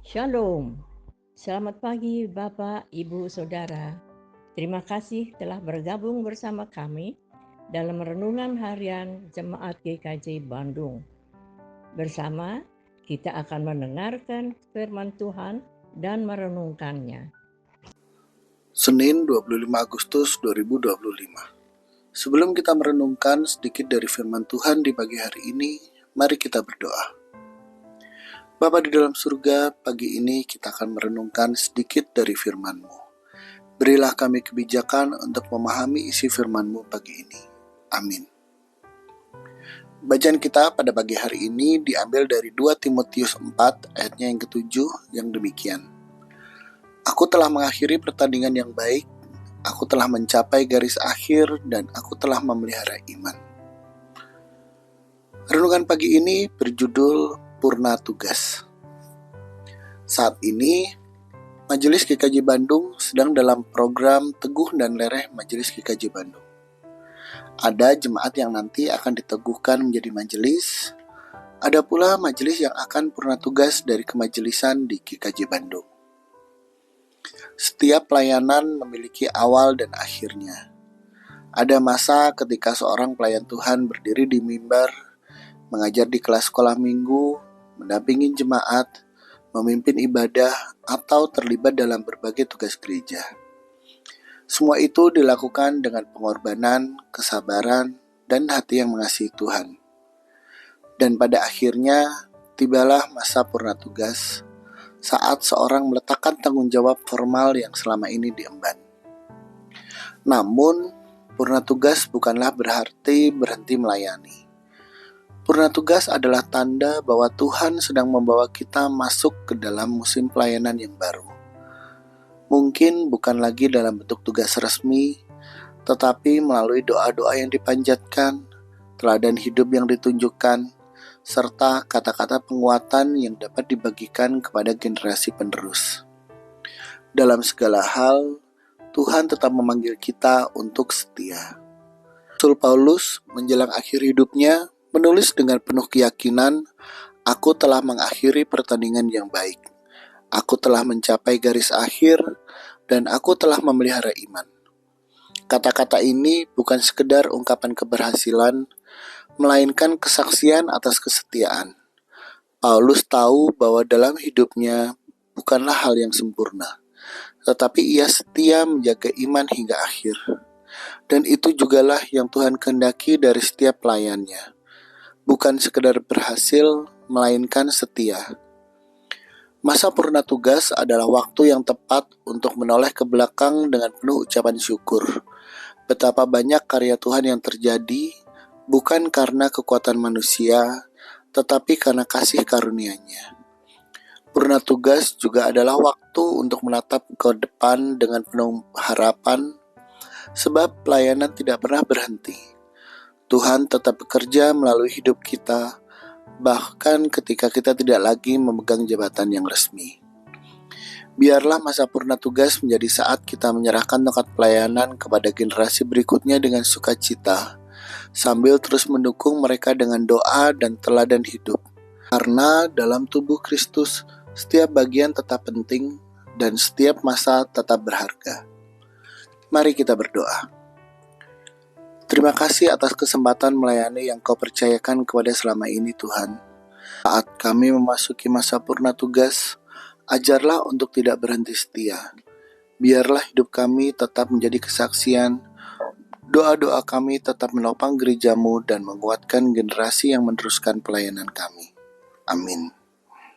Shalom, selamat pagi Bapak, Ibu, Saudara. Terima kasih telah bergabung bersama kami dalam renungan harian Jemaat GKJ Bandung. Bersama kita akan mendengarkan firman Tuhan dan merenungkannya. Senin 25 Agustus 2025. Sebelum kita merenungkan sedikit dari firman Tuhan di pagi hari ini, mari kita berdoa. Bapa di dalam surga, pagi ini kita akan merenungkan sedikit dari firman-Mu. Berilah kami kebijakan untuk memahami isi firman-Mu pagi ini. Amin. Bacaan kita pada pagi hari ini diambil dari 2 Timotius 4 ayatnya yang ke-7 yang demikian. Aku telah mengakhiri pertandingan yang baik, aku telah mencapai garis akhir dan aku telah memelihara iman. Renungan pagi ini berjudul Purna Tugas. Saat ini, Majelis GKJ Bandung sedang dalam program Teguh dan Lereh Majelis GKJ Bandung. Ada jemaat yang nanti akan diteguhkan menjadi majelis, ada pula majelis yang akan purna tugas dari kemajelisan di GKJ Bandung. Setiap pelayanan memiliki awal dan akhirnya. Ada masa ketika seorang pelayan Tuhan berdiri di mimbar, mengajar di kelas sekolah minggu, mendampingi jemaat, memimpin ibadah, atau terlibat dalam berbagai tugas gereja. Semua itu dilakukan dengan pengorbanan, kesabaran, dan hati yang mengasihi Tuhan. Dan pada akhirnya, tibalah masa purna tugas, saat seorang meletakkan tanggung jawab formal yang selama ini diemban. Namun, purna tugas bukanlah berarti berhenti melayani. Purna tugas adalah tanda bahwa Tuhan sedang membawa kita masuk ke dalam musim pelayanan yang baru. Mungkin bukan lagi dalam bentuk tugas resmi, tetapi melalui doa-doa yang dipanjatkan, teladan hidup yang ditunjukkan, serta kata-kata penguatan yang dapat dibagikan kepada generasi penerus. Dalam segala hal, Tuhan tetap memanggil kita untuk setia. Rasul Paulus menjelang akhir hidupnya menulis dengan penuh keyakinan, "Aku telah mengakhiri pertandingan yang baik. Aku telah mencapai garis akhir dan aku telah memelihara iman." Kata-kata ini bukan sekedar ungkapan keberhasilan, melainkan kesaksian atas kesetiaan. Paulus tahu bahwa dalam hidupnya bukanlah hal yang sempurna, tetapi ia setia menjaga iman hingga akhir. Dan itu jugalah yang Tuhan kehendaki dari setiap pelayannya. Bukan sekedar berhasil, melainkan setia. Masa purna tugas adalah waktu yang tepat untuk menoleh ke belakang dengan penuh ucapan syukur. Betapa banyak karya Tuhan yang terjadi, bukan karena kekuatan manusia, tetapi karena kasih karunia-Nya. Purna tugas juga adalah waktu untuk menatap ke depan dengan penuh harapan, sebab pelayanan tidak pernah berhenti. Tuhan tetap bekerja melalui hidup kita, bahkan ketika kita tidak lagi memegang jabatan yang resmi. Biarlah masa purna tugas menjadi saat kita menyerahkan tongkat pelayanan kepada generasi berikutnya dengan sukacita, sambil terus mendukung mereka dengan doa dan teladan hidup. Karena dalam tubuh Kristus, setiap bagian tetap penting dan setiap masa tetap berharga. Mari kita berdoa. Terima kasih atas kesempatan melayani yang Kau percayakan kepada selama ini, Tuhan. Saat kami memasuki masa purna tugas, ajarlah untuk tidak berhenti setia. Biarlah hidup kami tetap menjadi kesaksian, doa-doa kami tetap menopang gereja-Mu dan menguatkan generasi yang meneruskan pelayanan kami. Amin.